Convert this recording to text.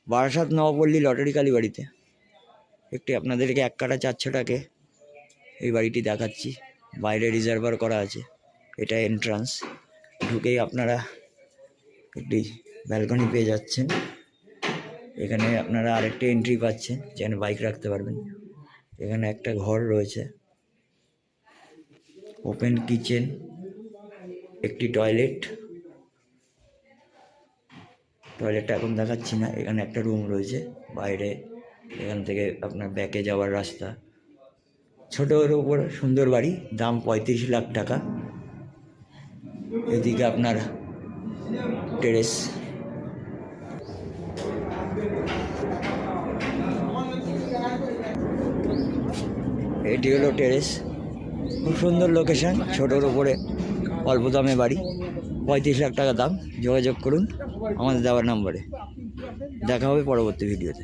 Barasat Nabapalli lottery কালীবাড়িতে একটি আপনাদেরকে 1 কাঠা 4 ছটাকে এই বাড়িটি দেখাচ্ছি। বাইরে রিজার্ভার করা আছে, এটা এন্ট্রান্স। ঢুকেই আপনারা একটি ব্যালকনি পেয়ে যাচ্ছেন। এখানে আপনারা আরেকটি এন্ট্রি পাচ্ছেন, যেখানে বাইক রাখতে পারবেন। এখানে একটা ঘর রয়েছে, ওপেন কিচেন, একটি টয়লেটটা এখন দেখাচ্ছি না। এখানে একটা রুম রয়েছে বাইরে, এখান থেকে আপনার ব্যাকে যাওয়ার রাস্তা। ছোটোর উপর সুন্দর বাড়ি, দাম 35 লাখ টাকা। এদিকে আপনার টেরেস, এটি হলো টেরেস। খুব সুন্দর লোকেশন, ছোটোর উপরে অল্প দামে বাড়ি, 35 লাখ টাকা দাম। যোগাযোগ করুন আমাদের দেওয়ার নম্বরে। দেখা হবে পরবর্তী ভিডিওতে।